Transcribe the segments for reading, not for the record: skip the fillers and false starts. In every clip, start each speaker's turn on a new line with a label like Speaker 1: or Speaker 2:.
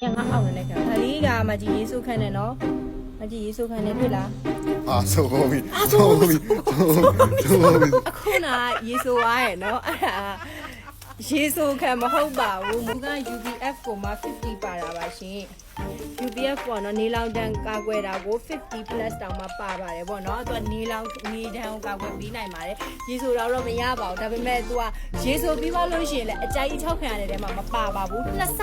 Speaker 1: ငါအောက်နေလိုက်တာဒါလေးကမကြီးရေးစုခန့်နေနော်မကြီးရေးစုခန့်နေတွေ့လား
Speaker 2: ဆိုပြီဆိုပြီ
Speaker 1: အခုနရေးစုသွားရဲ့နော်အဲ့ဒါရေးစုခန့်မဟုတ်ပါဘူးမူက UPF ကိုမှ50ပါတာပါရှင် UPF ပေါ့နော်နေလောင်တန်းကာကွယ်တာကို50 plus တောင်မှပါပါတယ်ပေါ့နော်သူကနေလောင်နေတန်းကိုကာကွယ်ပြီးနိုင်ပါတယ်ရေဆိုတော့မရပါဘူးဒါပေမဲ့ तू ကရေဆိုပြီးပါလို့ရှိရင်လည်းအကြိုက်အချောက်ခံရတဲ့ထဲမှာမပါပါဘူးနှစ်ဆ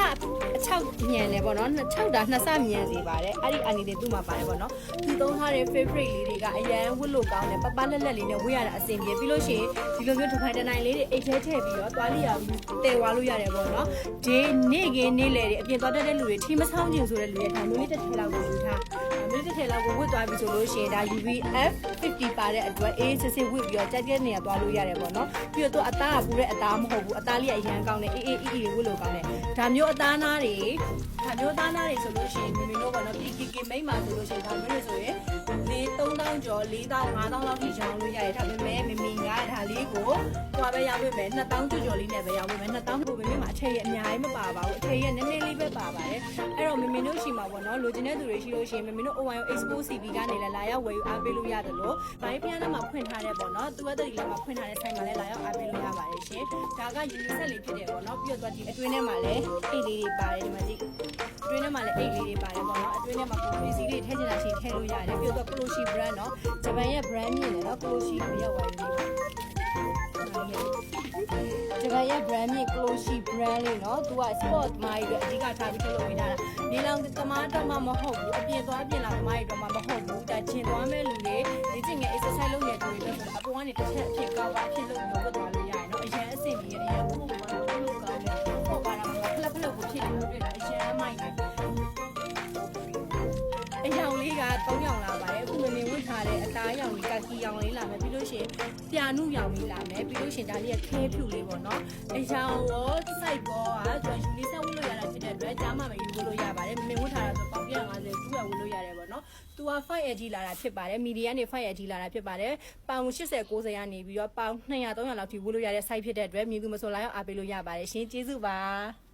Speaker 1: အချောက်ညံတယ်ပေါ့နော်6တာနှစ်ဆညံစေပါတယ်အဲ့ဒီအနေနဲ့သူ့မှာပါတယ်ပေါ့နော်သူသုံးထားတဲ့ favorite လေးတွေကအရန်ဝတ်လို့ကောင်းတယ်ပပလက်လက်လေးနဲ့ဝတ်ရတာအဆင်ပြေပြီးလို့ရှိရင်ဒီလိုမျိုးတစ်ခါတနိုင်လေးတွေအိတ်ထဲထည့်ပြီးတော့သွားလိရတဲဝါလို့ရတယ်ပေါ့နော်ဒီနေ့ကင်းနေ့လေတွေအပြင်သွားတတ်တဲ့လူတွေထီမဆောင်းကျင်ဆိုတဲ့လူတွေဒါမျိုးလေးတစ်ထည့်လောက်ကိုယူထားမျိုးလေးတစ်ထည့်လောက်ကိုဝတ်သွားပြီဆိုလို့ရှိရင်ဒါ UVF 50ပါတဲ့အတွက်အေးစစ်စစ်ဝတ်ပြီးတော့ကြက်ကြက်နေရသွားလို့ရတယ်ပေါ့နော်ပြီးတော့သူအသားကပူတဲ့အသားမဟုတ်ဘူးအသားလေးကအရန်ကောင်းတယ်အေးအေးဝတ်လို့ကောင်းတယ်ဒါမျိုးအသားနားတွေဆိုလို့ရှိရင်မင်းတို့ကနော် PKK မိတ်မှာဆိုလို့ရှိရင်ဒါမျိုးတွေဆိုရင်3000ကျော်4000 5000လောက်ထိရောင်းလို့ရတယ်ဒါပေမဲ့မမီကဒါလေးကိုဟိုပဲရောင်းပေးမယ်2000ကျော်လေးနဲ့ပဲရောင်းပေးမယ်2000ကိုမမီမှာအထည်ရအများကြီးမပါပါဘူးအထည်ရနည်းနည်းလေးပဲပါပါတယ်အဲ့တော့မမီတို့ရှိမှာပေါ့နော်လိုချင်တဲ့သူတွေရှိလို့ရှိရင်မမီတို့ OYO Expo CB ကနေလည်းလာရောက်ဝယ်ယူအားပေးလို့ရတယ်လို့ဘိုင်းပြန်ထဲမှာဖွင့်ထားတဲ့ပေါ့နော်သူ့အသက်ကြီးလည်းမှာဖွင့်ထားတဲ့ဆိုင်မှာလည်းလာရောက်အားပေးလို့ရပါတယ်ရှင်ဒါက unisex လေးဖြစ်တယ်ပေါ့နော်ပြီးတော့ဒီအတွင်းထဲမှာလည်းအိတ်လေးတွေပါတယ်ဒီမှာကြည့်အတွင်းထဲမှာလည်းအိတ်လေးတွေပါတယ်ပေါ့နော်အတွင်းထဲမှာကိုပစ္စည်းလေးထည့်ချင်တာရှိထည့်လို့ရတယ်ပြီးတော့ Closhi brand နော်ဂျပန်ရဲ့ brand မြင်တယ်နော် Closhi ကိုရောက်သွားပြီဂျပန်ရဲ့ brand မြင် Closhi brand လေးနော်သူက sport မိုင်းအတွက်အဓိကထားပြီးထုတ်လုပ်ပေးထားတာနေလောင်သမားတော့မှမဟုတ်ဘူးအပြင်သွားပြင်လာသမားတွေတော့မှမဟုတ်ဘူးဒါကျင်သွားမဲ့လူတွေလေ့ကျင့်ငယ် exercise လုပ်နေတဲ့လူတွေတော့အပေါ်ကနေတစ်ချက်အဖြစ်ကောက်ပါအဖြစ်လုပ်ပြီးတော့သွားလို့ရတယ်နော်အရင်အဆင်ပြေတယ်အရင်ဘုံဘုံကတော့လုပ်ကောင်းတယ်ပေါ့ပါတာဖလက်ကိုဖြစ်နေလို့တွေ့တာအရင်မိုင်းတယ်အယောင်လေးက3ယောင်လာပါတယ်အခုမင်းဝတ်ထားတဲ့အသားရောင်လေးကကီရောင်လေးလာမယ်ပြီးလို့ရှိရင်ပြာနုရောင်လေးလာမယ်ပြီးလို့ရှိရင်ဒါလေးကခဲဖြူလေးပေါ့နော်အယောင်ရောစိုက်ပေါ်ကသူကယူနီဆက်ဝတ်လို့ရတာဖြစ်တဲ့အတွက်ကြားမှာမယူလို့ရပါတယ်မင်းဝတ်ထားတာဆိုပေါင်150သူကဝတ်လို့ရတယ်ပေါ့နော်သူက 5AG လာတာဖြစ်ပါတယ်မီဒီယာနေ 5AG လာတာဖြစ်ပါတယ်ပေါင်80 90ကနေပြီးတော့ပေါင်200 300လောက်ထိဝတ်လို့ရတဲ့ site ဖြစ်တဲ့အတွက်မြည်သူမဆိုလာရောက်အားပေးလို့ရပါတယ်ရှင်ကျေးဇူးပါ